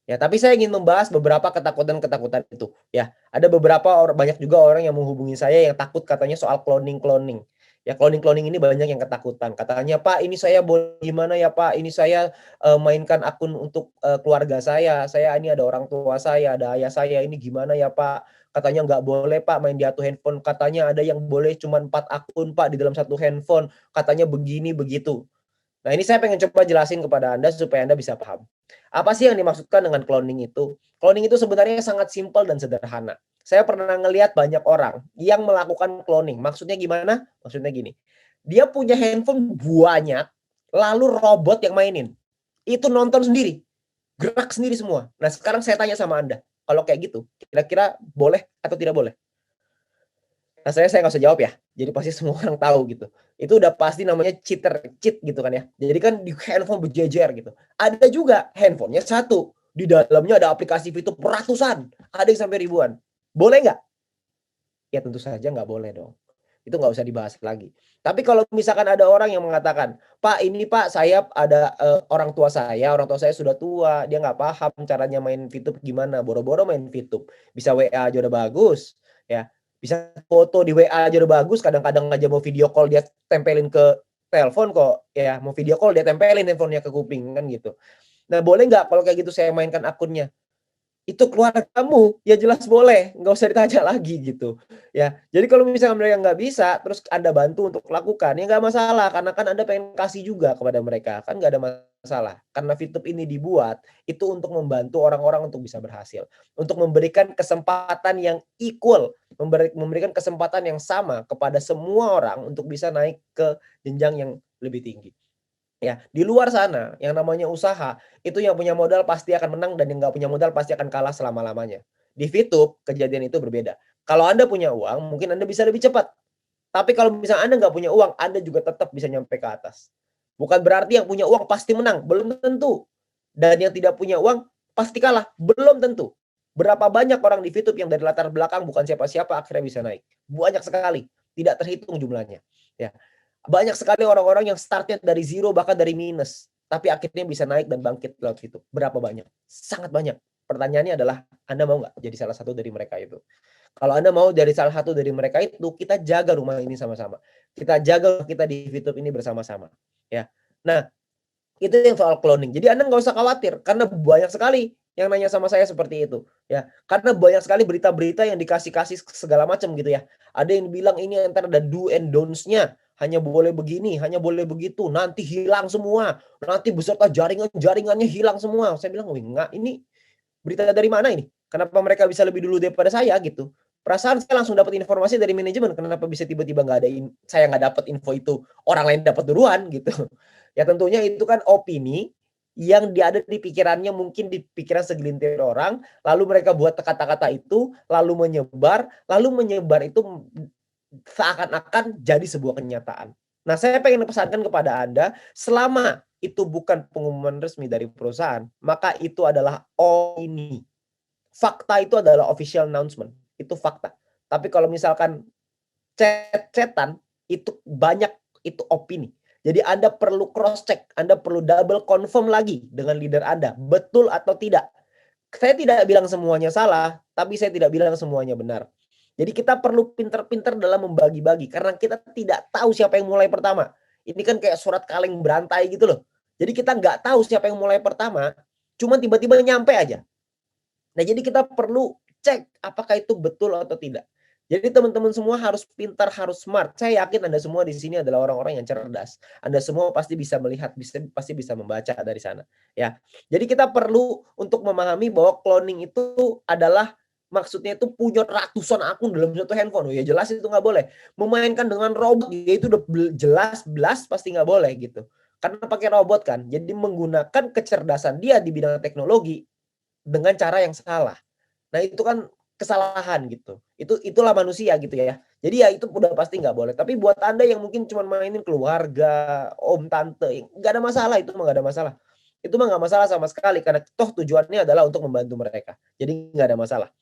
Ya, tapi saya ingin membahas beberapa ketakutan-ketakutan itu, ya. Ada beberapa banyak juga orang yang menghubungi saya yang takut katanya soal cloning-cloning. Ya, cloning-cloning ini banyak yang ketakutan. Katanya, "Pak, ini saya boleh gimana ya, Pak? Ini saya, mainkan akun untuk, keluarga saya. Saya ini ada orang tua saya, ada ayah saya, ini gimana ya, Pak?" Katanya, "Nggak boleh, Pak, main di satu handphone. Katanya ada yang boleh cuma 4 akun, Pak, di dalam satu handphone. Katanya begini, begitu." Nah, ini saya pengen coba jelasin kepada Anda supaya Anda bisa paham. Apa sih yang dimaksudkan dengan cloning itu? Cloning itu sebenarnya sangat simpel dan sederhana. Saya pernah ngelihat banyak orang yang melakukan cloning. Maksudnya gimana? Maksudnya gini, dia punya handphone banyak, lalu robot yang mainin. Itu nonton sendiri, gerak sendiri semua. Nah, sekarang saya tanya sama Anda, kalau kayak gitu, kira-kira boleh atau tidak boleh? Nah, saya nggak usah jawab ya, jadi pasti semua orang tahu gitu. Itu udah pasti namanya cheat gitu kan ya. Jadi kan di handphone berjejer gitu. Ada juga handphonenya satu, di dalamnya ada aplikasi fitur ratusan, ada yang sampai ribuan. Boleh nggak? Ya tentu saja nggak boleh dong. Itu nggak usah dibahas lagi. Tapi kalau misalkan ada orang yang mengatakan, "Pak, ini Pak, saya ada, orang tua saya sudah tua, dia nggak paham caranya main VTube gimana, boro-boro main VTube, bisa WA aja udah bagus, ya, bisa foto di WA aja udah bagus, kadang-kadang aja mau video call dia tempelin ke telepon kok, ya, mau video call dia tempelin handphonenya ke kuping," kan gitu. Nah, boleh nggak kalau kayak gitu saya mainkan akunnya? Itu keluarga kamu, ya jelas boleh, nggak usah ditanya lagi gitu, ya. Jadi kalau misalnya mereka nggak bisa, terus Anda bantu untuk lakukan, ya nggak masalah, karena kan Anda pengen kasih juga kepada mereka, kan nggak ada masalah. Karena VTube ini dibuat, itu untuk membantu orang-orang untuk bisa berhasil, untuk memberikan kesempatan yang equal, memberikan kesempatan yang sama kepada semua orang untuk bisa naik ke jenjang yang lebih tinggi. Ya, di luar sana yang namanya usaha, itu yang punya modal pasti akan menang dan yang nggak punya modal pasti akan kalah selama-lamanya. Di VTube kejadian itu berbeda. Kalau Anda punya uang, mungkin Anda bisa lebih cepat. Tapi kalau misalnya Anda nggak punya uang, Anda juga tetap bisa nyampe ke atas. Bukan berarti yang punya uang pasti menang, belum tentu. Dan yang tidak punya uang pasti kalah, belum tentu. Berapa banyak orang di VTube yang dari latar belakang bukan siapa-siapa akhirnya bisa naik. Banyak sekali, tidak terhitung jumlahnya. Ya. Banyak sekali orang-orang yang startnya dari zero bahkan dari minus, tapi akhirnya bisa naik dan bangkit lewat situ. Berapa banyak? Sangat banyak. Pertanyaannya adalah, Anda mau nggak jadi salah satu dari mereka itu? Kalau Anda mau dari salah satu dari mereka itu, kita jaga rumah ini sama-sama. Kita jaga kita di YouTube ini bersama-sama. Ya. Nah, itu yang soal cloning. Jadi Anda nggak usah khawatir, karena banyak sekali yang nanya sama saya seperti itu, ya. Karena banyak sekali berita-berita yang dikasih-kasih segala macam gitu ya. Ada yang bilang ini entar ada do and don'ts-nya, hanya boleh begini, hanya boleh begitu, nanti hilang semua, nanti beserta jaringan-jaringannya hilang semua. Saya bilang, "Wih, enggak, ini berita dari mana ini? Kenapa mereka bisa lebih dulu daripada saya?" Gitu. Perasaan saya langsung dapat informasi dari manajemen, kenapa bisa tiba-tiba nggak ada saya nggak dapat info itu, orang lain dapat duluan gitu. Ya tentunya itu kan opini yang ada di pikirannya mungkin di pikiran segelintir orang, lalu mereka buat kata-kata itu, lalu menyebar itu seakan-akan jadi sebuah kenyataan. Nah, saya pengen pesankan kepada Anda, selama itu bukan pengumuman resmi dari perusahaan, maka itu adalah opini. Fakta itu adalah official announcement, itu fakta. Tapi kalau misalkan chat-chat-an, itu banyak itu opini. Jadi Anda perlu cross check, Anda perlu double confirm lagi dengan leader Anda, betul atau tidak. Saya tidak bilang semuanya salah, tapi saya tidak bilang semuanya benar. Jadi kita perlu pinter-pinter dalam membagi-bagi, karena kita tidak tahu siapa yang mulai pertama. Ini kan kayak surat kaleng berantai gitu loh. Jadi kita nggak tahu siapa yang mulai pertama, cuman tiba-tiba nyampe aja. Nah, jadi kita perlu cek apakah itu betul atau tidak. Jadi teman-teman semua harus pintar, harus smart. Saya yakin Anda semua di sini adalah orang-orang yang cerdas. Anda semua pasti bisa melihat, pasti bisa membaca dari sana, ya. Jadi kita perlu untuk memahami bahwa cloning itu adalah maksudnya itu punya ratusan akun dalam satu handphone. Oh ya jelas itu nggak boleh. Memainkan dengan robot ya itu udah jelas pasti nggak boleh gitu. Karena pakai robot kan, jadi menggunakan kecerdasan dia di bidang teknologi dengan cara yang salah. Nah, itu kan kesalahan gitu. Itulah manusia gitu ya. Jadi ya itu udah pasti nggak boleh. Tapi buat Anda yang mungkin cuma mainin keluarga, om, tante, nggak ada masalah, itu mah nggak ada masalah. Itu mah nggak masalah sama sekali karena toh tujuannya adalah untuk membantu mereka. Jadi nggak ada masalah.